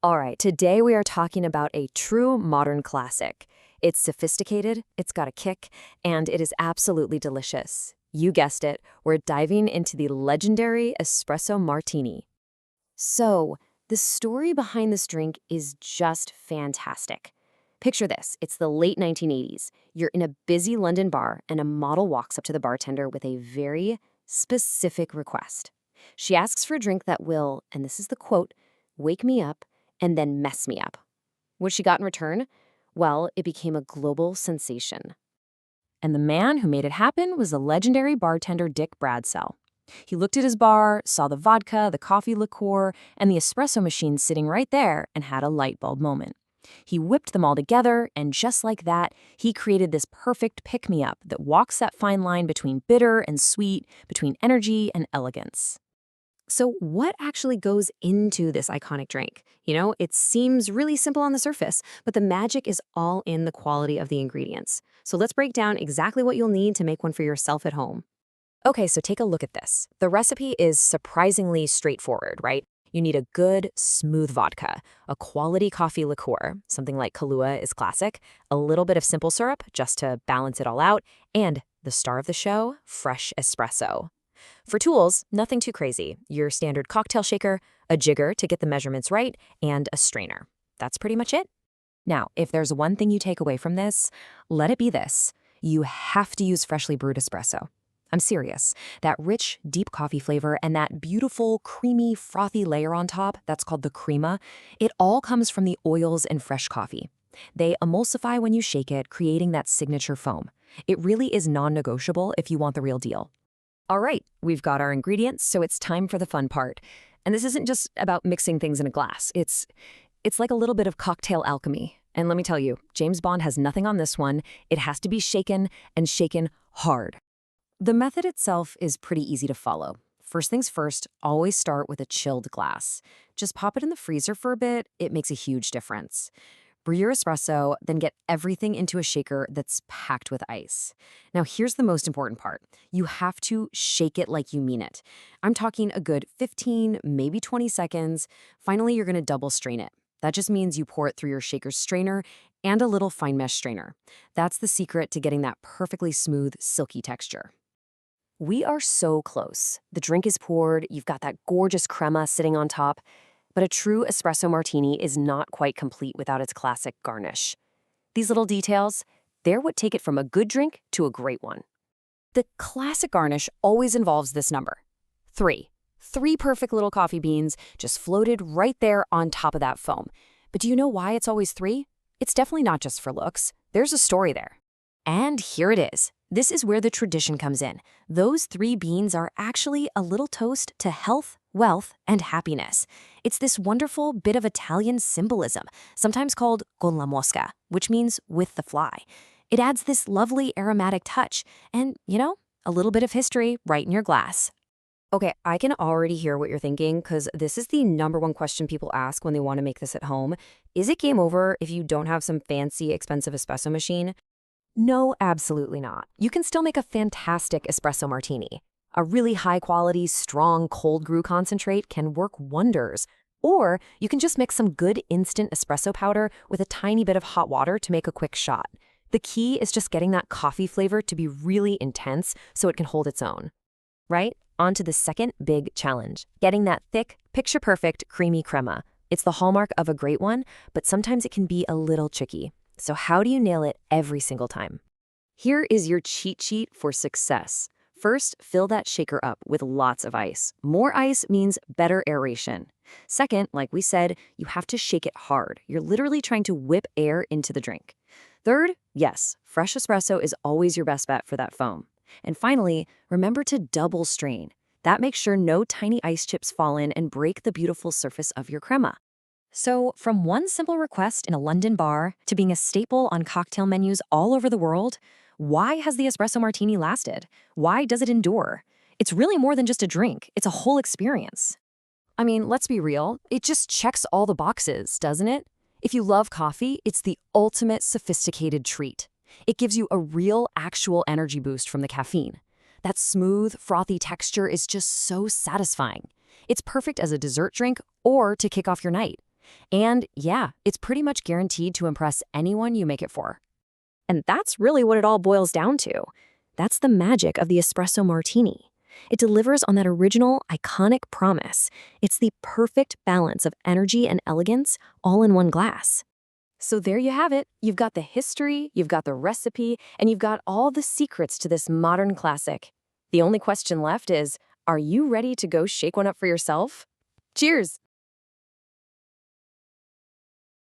All right, today we are talking about a true modern classic. It's sophisticated, it's got a kick, and it is absolutely delicious. You guessed it, we're diving into the legendary Espresso Martini. So, the story behind this drink is just fantastic. Picture this, it's the late 1980s. You're in a busy London bar, and a model walks up to the bartender with a very specific request. She asks for a drink that will, and this is the quote, wake me up and then mess me up. What she got in return? Well, it became a global sensation. And the man who made it happen was the legendary bartender Dick Bradsell. He looked at his bar, saw the vodka, the coffee liqueur, and the espresso machine sitting right there and had a light bulb moment. He whipped them all together, and just like that, he created this perfect pick-me-up that walks that fine line between bitter and sweet, between energy and elegance. So what actually goes into this iconic drink? It seems really simple on the surface, but the magic is all in the quality of the ingredients. So let's break down exactly what you'll need to make one for yourself at home. Okay, so take a look at this. The recipe is surprisingly straightforward, right? You need a good, smooth vodka, a quality coffee liqueur, something like Kahlua is classic, a little bit of simple syrup just to balance it all out, and the star of the show, fresh espresso. For tools, nothing too crazy. Your standard cocktail shaker, a jigger to get the measurements right, and a strainer. That's pretty much it. Now, if there's one thing you take away from this, let it be this. You have to use freshly brewed espresso. I'm serious. That rich, deep coffee flavor and that beautiful, creamy, frothy layer on top, that's called the crema, it all comes from the oils in fresh coffee. They emulsify when you shake it, creating that signature foam. It really is non-negotiable if you want the real deal. All right, we've got our ingredients, so it's time for the fun part. And this isn't just about mixing things in a glass. It's like a little bit of cocktail alchemy. And let me tell you, James Bond has nothing on this one. It has to be shaken and shaken hard. The method itself is pretty easy to follow. First things first, always start with a chilled glass. Just pop it in the freezer for a bit. It makes a huge difference. Brew your espresso, then get everything into a shaker that's packed with ice. Now, here's the most important part. You have to shake it like you mean it. I'm talking a good 15, maybe 20 seconds. Finally, you're going to double strain it. That just means you pour it through your shaker's strainer and a little fine mesh strainer. That's the secret to getting that perfectly smooth, silky texture. We are so close. The drink is poured, you've got that gorgeous crema sitting on top. But a true espresso martini is not quite complete without its classic garnish. These little details, they're what take it from a good drink to a great one. The classic garnish always involves this number, 3. 3 perfect little coffee beans just floated right there on top of that foam. But do you know why it's always 3? It's definitely not just for looks. There's a story there. And here it is. This is where the tradition comes in. Those 3 beans are actually a little toast to health, wealth, and happiness. It's this wonderful bit of Italian symbolism, sometimes called con la mosca, which means with the fly. It adds this lovely aromatic touch and, a little bit of history right in your glass. Okay, I can already hear what you're thinking because this is the #1 question people ask when they want to make this at home. Is it game over if you don't have some fancy, expensive espresso machine? No, absolutely not. You can still make a fantastic espresso martini. A really high-quality, strong cold brew concentrate can work wonders. Or you can just mix some good instant espresso powder with a tiny bit of hot water to make a quick shot. The key is just getting that coffee flavor to be really intense so it can hold its own. Right? On to the second big challenge, getting that thick, picture-perfect, creamy crema. It's the hallmark of a great one, but sometimes it can be a little tricky. So how do you nail it every single time? Here is your cheat sheet for success. First, fill that shaker up with lots of ice. More ice means better aeration. Second, like we said, you have to shake it hard. You're literally trying to whip air into the drink. Third, yes, fresh espresso is always your best bet for that foam. And finally, remember to double strain. That makes sure no tiny ice chips fall in and break the beautiful surface of your crema. So, from one simple request in a London bar to being a staple on cocktail menus all over the world, why has the espresso martini lasted? Why does it endure? It's really more than just a drink. It's a whole experience. I mean, let's be real. It just checks all the boxes, doesn't it? If you love coffee, it's the ultimate sophisticated treat. It gives you a real, actual energy boost from the caffeine. That smooth, frothy texture is just so satisfying. It's perfect as a dessert drink or to kick off your night. And yeah, it's pretty much guaranteed to impress anyone you make it for. And that's really what it all boils down to. That's the magic of the espresso martini. It delivers on that original, iconic promise. It's the perfect balance of energy and elegance all in one glass. So there you have it. You've got the history, you've got the recipe, and you've got all the secrets to this modern classic. The only question left is, are you ready to go shake one up for yourself? Cheers!